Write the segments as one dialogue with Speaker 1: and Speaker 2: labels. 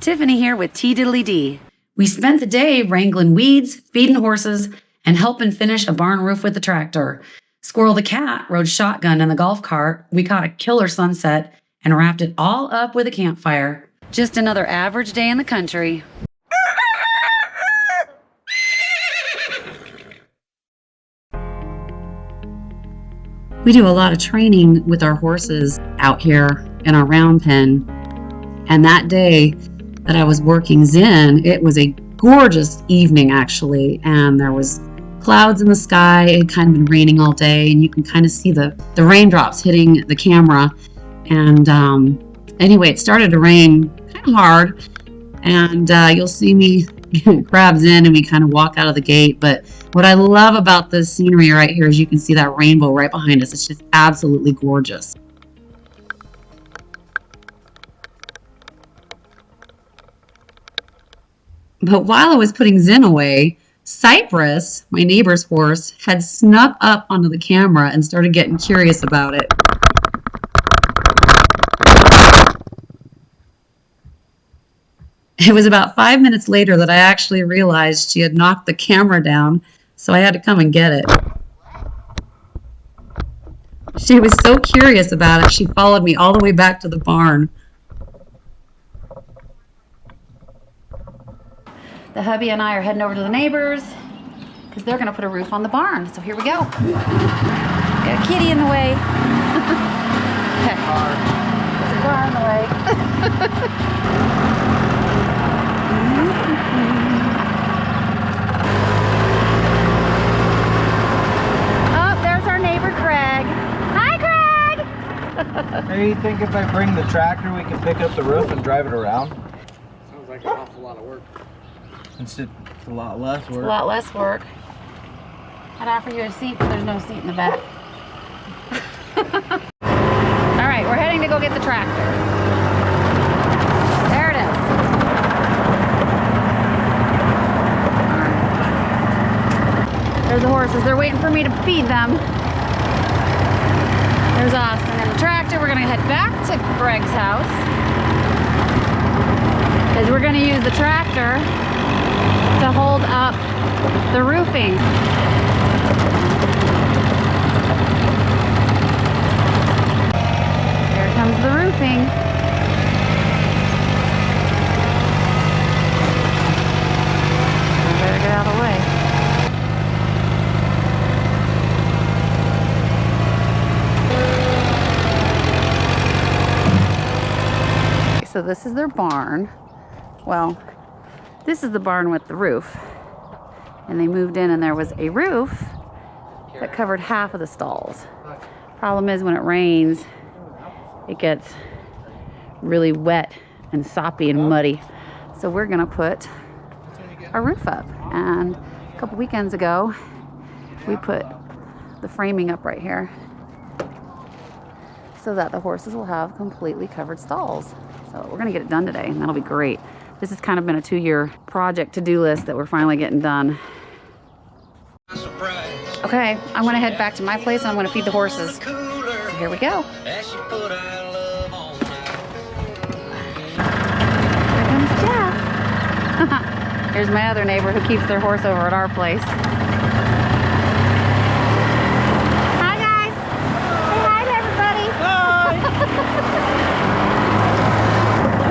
Speaker 1: Tiffany here with T Diddly D. We spent the day wrangling weeds, feeding horses, and helping finish a barn roof with the tractor. Squirrel the cat rode shotgun in the golf cart. We caught a killer sunset and wrapped it all up with a campfire. Just another average day in the country. We do a lot of training with our horses out here in our round pen. And that day that I was working Zen, it was a gorgeous evening actually. And there was clouds in the sky. It had kind of been raining all day, and you can kind of see the raindrops hitting the camera. And anyway, it started to rain kind of hard. And you'll see me grab Zen and we kind of walk out of the gate. But what I love about this scenery right here is you can see that rainbow right behind us. It's just absolutely gorgeous. But while I was putting Zen away, Cypress, my neighbor's horse, had snuck up onto the camera and started getting curious about it. It was about 5 minutes later that I actually realized she had knocked the camera down, so I had to come and get it. She was so curious about it, she followed me all the way back to the barn. The hubby and I are heading over to the neighbors because they're going to put a roof on the barn. So here we go. Got a kitty in the way. There's a car in the way. Oh, there's our neighbor Craig. Hi, Craig!
Speaker 2: Hey, you think if I bring the tractor we can pick up the roof and drive it around?
Speaker 3: Sounds like an awful lot of work.
Speaker 2: It's a lot less work.
Speaker 1: A lot less work. I'd offer you a seat, but there's no seat in the back. All right, we're heading to go get the tractor. There it is. There's the horses. They're waiting for me to feed them. There's Austin and the tractor. We're gonna head back to Greg's house because we're gonna use the tractor to hold up the roofing. Here comes the roofing. I better get out of the way. So this is their barn. Well, this is the barn with the roof. And they moved in and there was a roof that covered half of the stalls. Problem is when it rains, it gets really wet and soppy and muddy. So we're gonna put a roof up. And a couple weekends ago, we put the framing up right here so that the horses will have completely covered stalls. So we're gonna get it done today and that'll be great. This has kind of been a 2-year project to-do list that we're finally getting done. Okay, I'm gonna head back to my place and I'm gonna feed the horses. So here we go. Here comes Jeff. Here's my other neighbor who keeps their horse over at our place. Hi guys. Say hi to everybody.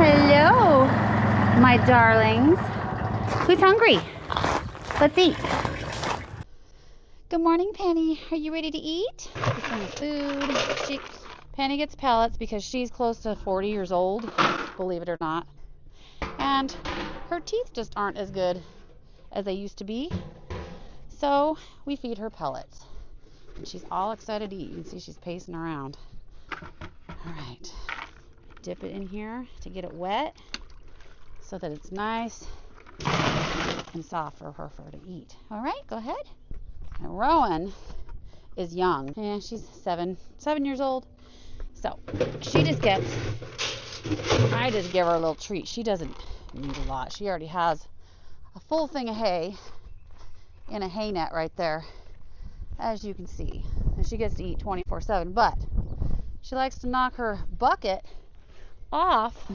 Speaker 1: Hello, my darlings. Who's hungry? Let's eat. Good morning, Penny. Are you ready to eat? Some food. Penny gets pellets because she's close to 40 years old, believe it or not. And her teeth just aren't as good as they used to be. So we feed her pellets. And she's all excited to eat. You can see she's pacing around. All right. Dip it in here to get it wet so that it's nice and soft for her to eat. All right, go ahead. Now, Rowan is young. Yeah, she's seven years old. So she just gets, I just give her a little treat. She doesn't need a lot. She already has a full thing of hay in a hay net right there, as you can see. And she gets to eat 24/7, but she likes to knock her bucket off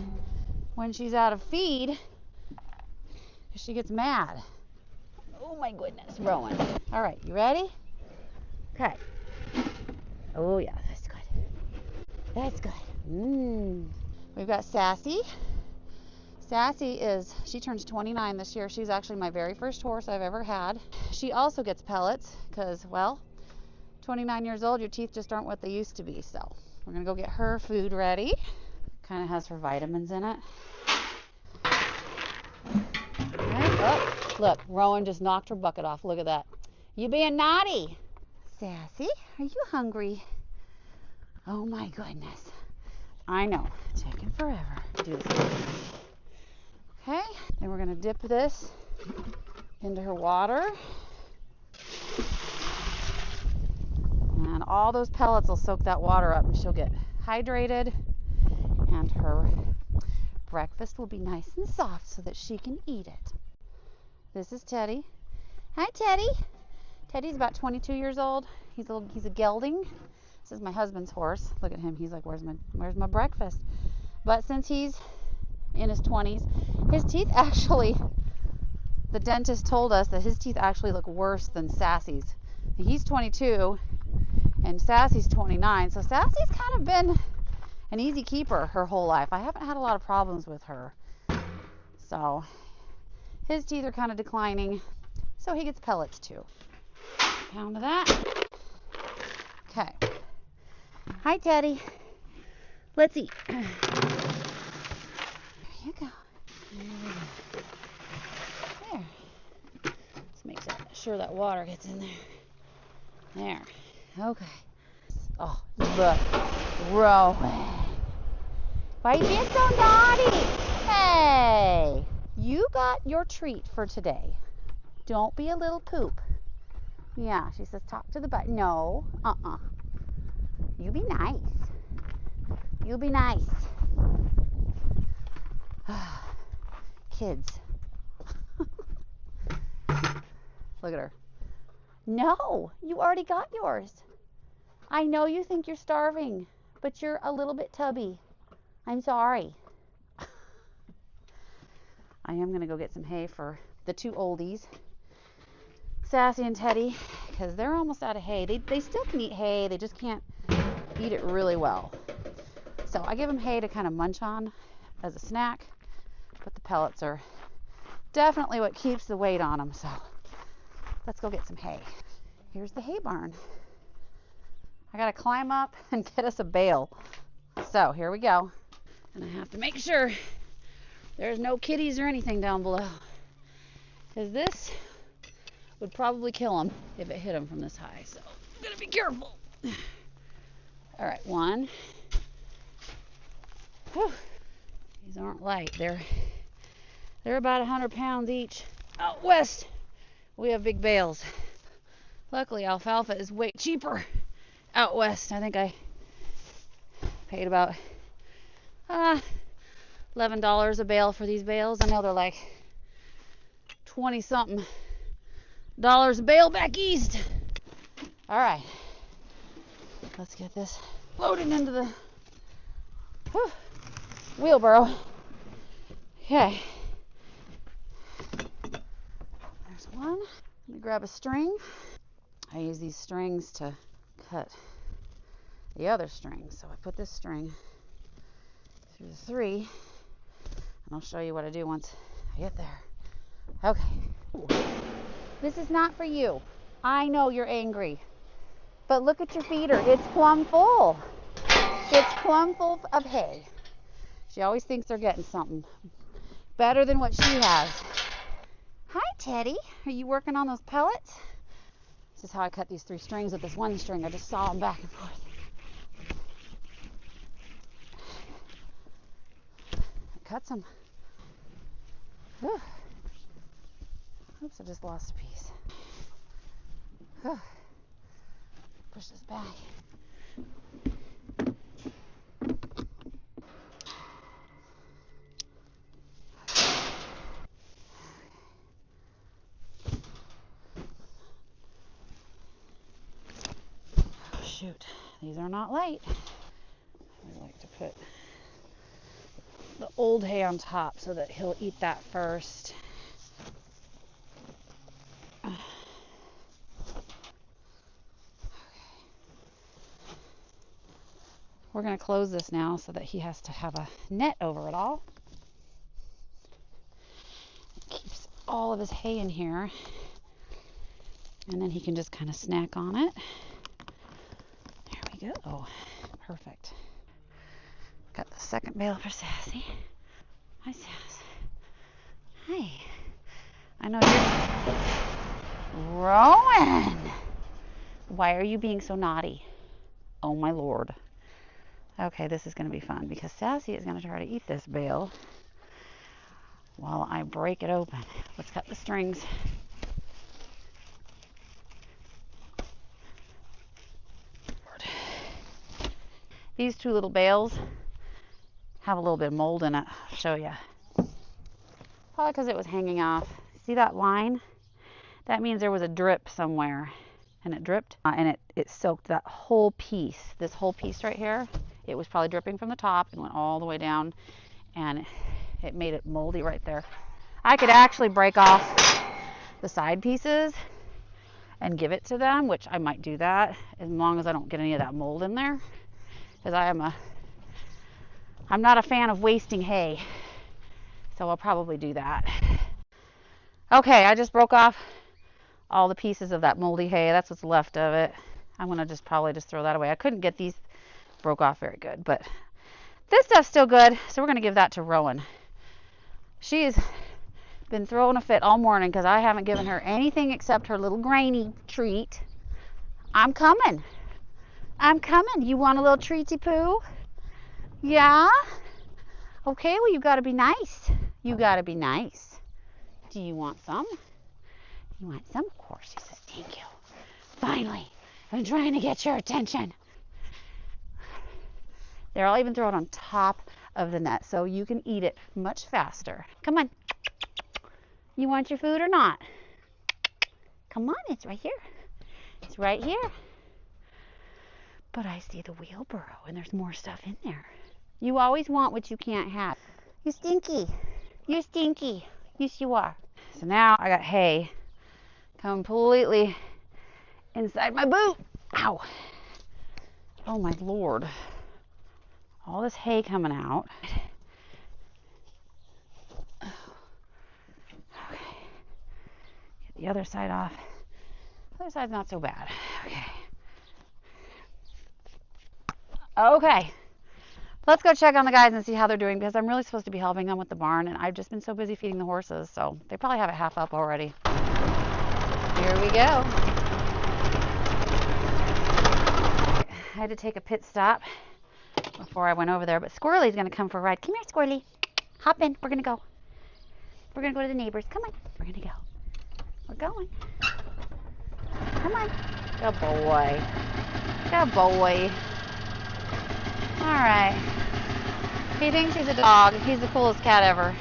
Speaker 1: when she's out of feed, she gets mad. Oh my goodness, Rowan. All right, you ready? Okay. Oh yeah, that's good. That's good. We've got Sassy. Sassy she turns 29 this year. She's actually my very first horse I've ever had. She also gets pellets because, well, 29 years old, your teeth just aren't what they used to be. So we're gonna go get her food ready. Kind of has her vitamins in it. Right. Oh, look, Rowan just knocked her bucket off. Look at that. You being naughty. Sassy, are you hungry? Oh my goodness. I know, taking forever to do this. Okay, then we're gonna dip this into her water. And all those pellets will soak that water up and she'll get hydrated and her breakfast will be nice and soft so that she can eat it. This is Teddy. Hi, Teddy. Teddy's about 22 years old. He's a gelding. This is my husband's horse. Look at him. He's like, where's my breakfast? But since he's in his 20s, his teeth actually, the dentist told us that his teeth actually look worse than Sassy's. He's 22 and Sassy's 29. So Sassy's kind of been an easy keeper her whole life. I haven't had a lot of problems with her. So his teeth are kind of declining. So he gets pellets too. Pound of that. Okay. Hi, Teddy. Let's eat. There you go. There. Let's make sure that water gets in there. There. Okay. Oh, look. Rowan. Why are you being so naughty? Hey. You got your treat for today. Don't be a little poop. Yeah, she says talk to the butt. No. You be nice. You be nice. Kids. Look at her. No, you already got yours. I know you think you're starving, but you're a little bit tubby. I'm sorry. I am going to go get some hay for the two oldies, Sassy and Teddy, because they're almost out of hay. They still can eat hay. They just can't eat it really well. So I give them hay to kind of munch on as a snack, but the pellets are definitely what keeps the weight on them. So let's go get some hay. Here's the hay barn. I got to climb up and get us a bale. So here we go. And I have to make sure there's no kitties or anything down below, because this would probably kill them if it hit them from this high. So I'm gonna be careful. All right, one. Whew. These aren't light. They're about 100 pounds each. Out west, we have big bales. Luckily, alfalfa is way cheaper out west. I think I paid about $11 a bale for these bales. I know they're like 20 something dollars a bale back east. All right, let's get this loaded into the wheelbarrow. Okay, there's one. Let me grab a string. I use these strings to cut the other string. So I put this string through the three, and I'll show you what I do once I get there. Okay. This is not for you. I know you're angry, but look at your feeder. It's plumb full. It's plumb full of hay. She always thinks they're getting something better than what she has. Hi, Teddy. Are you working on those pellets? This is how I cut these three strings with this one string. I just saw them back and forth. It cuts them. Whew. Oops, I just lost a piece. Whew. Push this back. Oh, shoot, these are not light. I like to put the old hay on top so that he'll eat that first. We're going to close this now so that he has to have a net over it all. It keeps all of his hay in here. And then he can just kind of snack on it. There we go. Perfect. Got the second bale for Sassy. Hi, Sass. Hi. I know you're... Rowan! Why are you being so naughty? Oh, my Lord. Okay, this is going to be fun because Sassy is going to try to eat this bale while I break it open. Let's cut the strings. These two little bales have a little bit of mold in it. I'll show you. Probably because it was hanging off. See that line? That means there was a drip somewhere. And it dripped. And it soaked that whole piece. This whole piece right here. It was probably dripping from the top and went all the way down. And it made it moldy right there. I could actually break off the side pieces and give it to them, which I might do that as long as I don't get any of that mold in there. Because I'm not a fan of wasting hay. So I'll probably do that. Okay, I just broke off all the pieces of that moldy hay. That's what's left of it. I'm going to probably just throw that away. I couldn't get these broke off very good, but this stuff's still good. So we're going to give that to Rowan. She's been throwing a fit all morning because I haven't given her anything except her little grainy treat. I'm coming. I'm coming. You want a little treaty poo? Yeah? Okay, well, you got to be nice. You got to be nice. Do you want some? You want some? Of course. He says, thank you. Finally, I've been trying to get your attention. There, I'll even throw it on top of the net so you can eat it much faster. Come on. You want your food or not? Come on, it's right here. It's right here. But I see the wheelbarrow and there's more stuff in there. You always want what you can't have. You stinky. You're stinky. Yes, you are. So now I got hay completely inside my boot. Ow. Oh my Lord. All this hay coming out. Okay. Get the other side off. The other side's not so bad. Okay. Okay. Let's go check on the guys and see how they're doing because I'm really supposed to be helping them with the barn and I've just been so busy feeding the horses, so they probably have it half up already. Here we go. I had to take a pit stop before I went over there, but Squirrely's going to come for a ride. Come here, Squirrely. Hop in. We're going to go. We're going to go to the neighbors. Come on. We're going to go. We're going. Come on. Good boy. Good boy. All right. He thinks he's a dog. He's the coolest cat ever.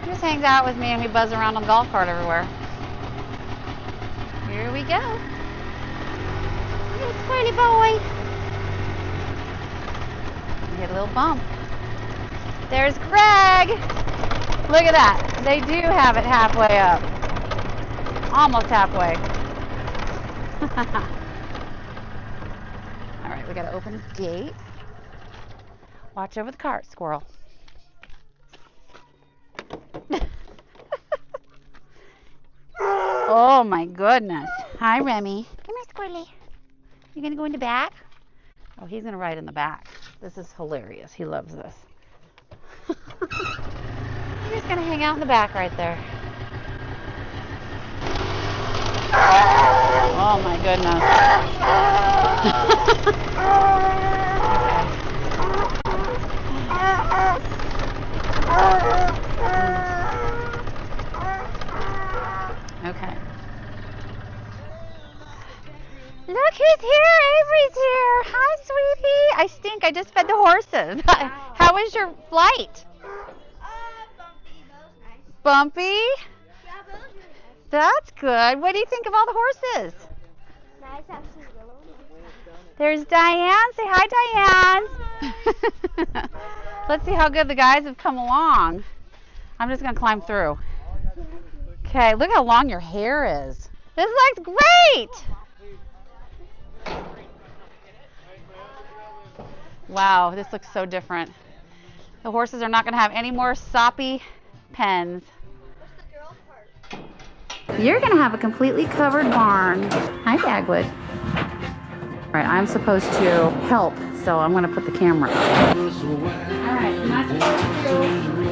Speaker 1: He just hangs out with me and we buzz around on the golf cart everywhere. Here we go. Good squirrely boy. Hit a little bump. There's Greg. Look at that. They do have it halfway up. Almost halfway. All right, we got to open the gate. Watch over the cart, Squirrel. Oh my goodness. Hi, Remy. Come here, Squirrely. You gonna go in the back? Oh, he's gonna ride in the back. This is hilarious. He loves this. He's just gonna hang out in the back right there. Oh my goodness. Okay. Look who's here! Avery's here! Hi, sweetie! I stink. I just fed the horses. How was your flight?
Speaker 4: Bumpy. That was nice.
Speaker 1: Bumpy?
Speaker 4: Yeah, that was really nice.
Speaker 1: That's good. What do you think of all the horses?
Speaker 4: Nice, absolutely.
Speaker 1: There's Diane. Say hi, Diane.
Speaker 4: Hi.
Speaker 1: Let's see how good the guys have come along. I'm just gonna climb through. Okay, look how long your hair is. This looks great! Wow, this looks so different. The horses are not gonna have any more soppy pens.
Speaker 4: What's the girl part?
Speaker 1: You're gonna have a completely covered barn. Hi, Dagwood. All right, I'm supposed to help, so I'm gonna put the camera up. All right, am I supposed to?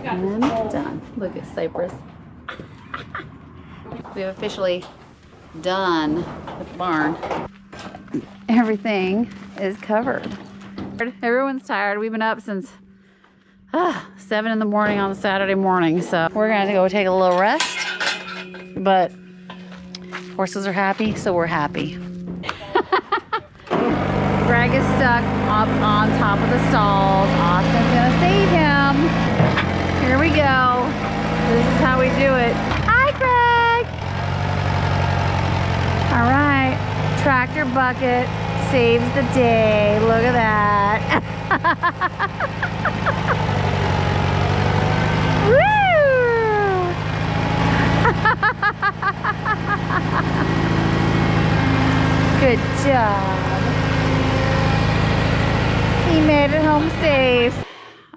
Speaker 1: And done. Look at Cypress. We have officially done with the barn. Everything is covered. Everyone's tired. We've been up since 7 in the morning on Saturday morning, so we're gonna have to go take a little rest. But horses are happy, so we're happy. Greg is stuck up on top of the stalls. Austin's gonna save him. Here we go. This is how we do it. Hi, Greg. All right. Tractor bucket saves the day. Look at that. Woo! Good job. He made it home safe.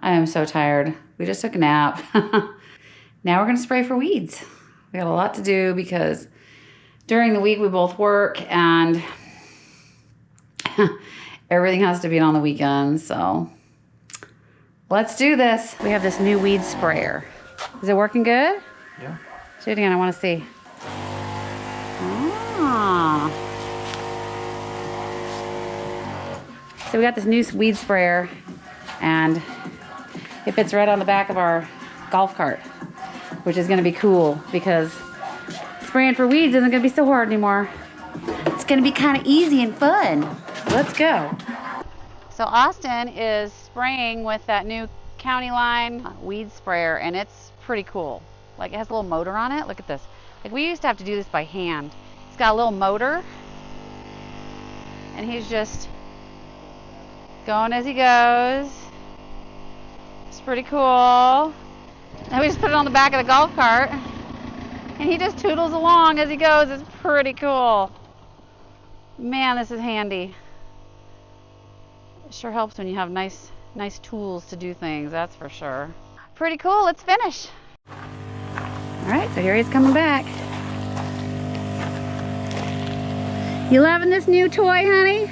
Speaker 1: I am so tired. We just took a nap. Now we're gonna spray for weeds. We got a lot to do because during the week we both work and everything has to be on the weekends, so let's do this. We have this new weed sprayer. Is it working good?
Speaker 2: Yeah.
Speaker 1: Do it again, I wanna see. Ah. So we got this new weed sprayer and it fits right on the back of our golf cart, which is gonna be cool because spraying for weeds isn't gonna be so hard anymore. It's gonna be kind of easy and fun. Let's go. So Austin is spraying with that new County Line weed sprayer and it's pretty cool. Like it has a little motor on it. Look at this. Like we used to have to do this by hand. It's got a little motor and he's just going as he goes. It's pretty cool. Now we just put it on the back of the golf cart and he just toodles along as he goes. It's pretty cool. Man, this is handy. It sure helps when you have nice tools to do things, that's for sure. Pretty cool, let's finish. All right, so here he's coming back. You loving this new toy, honey?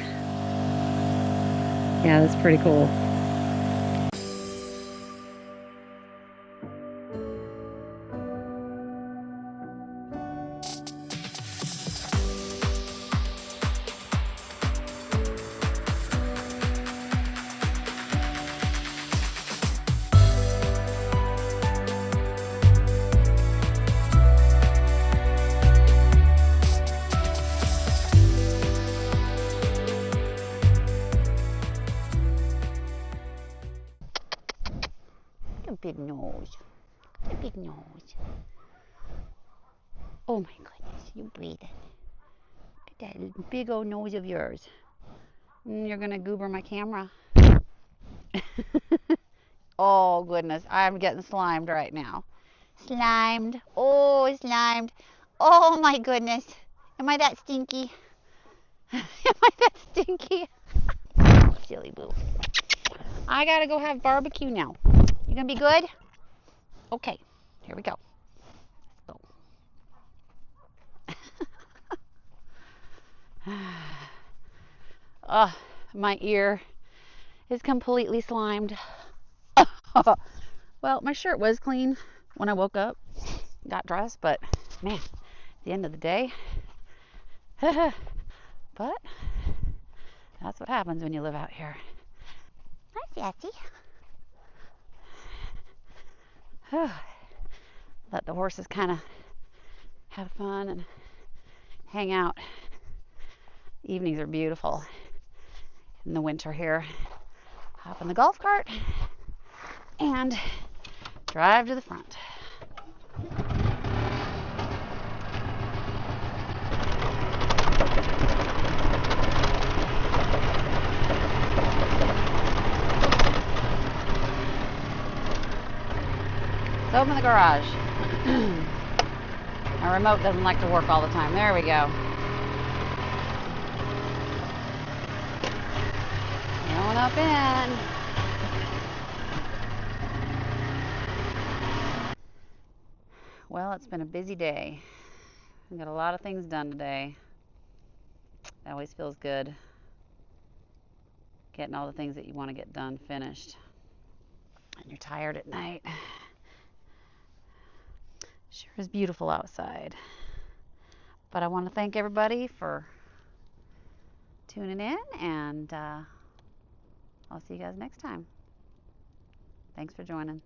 Speaker 1: Yeah, that's pretty cool. Big nose. A big nose. Oh my goodness, you breathing. Look at that big old nose of yours. You're gonna goober my camera. Oh goodness, I'm getting slimed right now. Slimed. Oh, slimed. Oh my goodness. Am I that stinky? Am I that stinky? Silly boo. I gotta go have barbecue now. You gonna be good? Okay, here we go. Let's go. Oh, my ear is completely slimed. Well, my shirt was clean when I woke up, got dressed, but man, at the end of the day, but that's what happens when you live out here. Hi, Sassy. Let the horses kind of have fun and hang out. Evenings are beautiful in the winter here. Hop in the golf cart and drive to the front. Let's open the garage. My remote doesn't like to work all the time. There we go. Going up in. Well, it's been a busy day. I got a lot of things done today. It always feels good getting all the things that you want to get done finished. And you're tired at night. Sure is beautiful outside. But I want to thank everybody for tuning in, and I'll see you guys next time. Thanks for joining.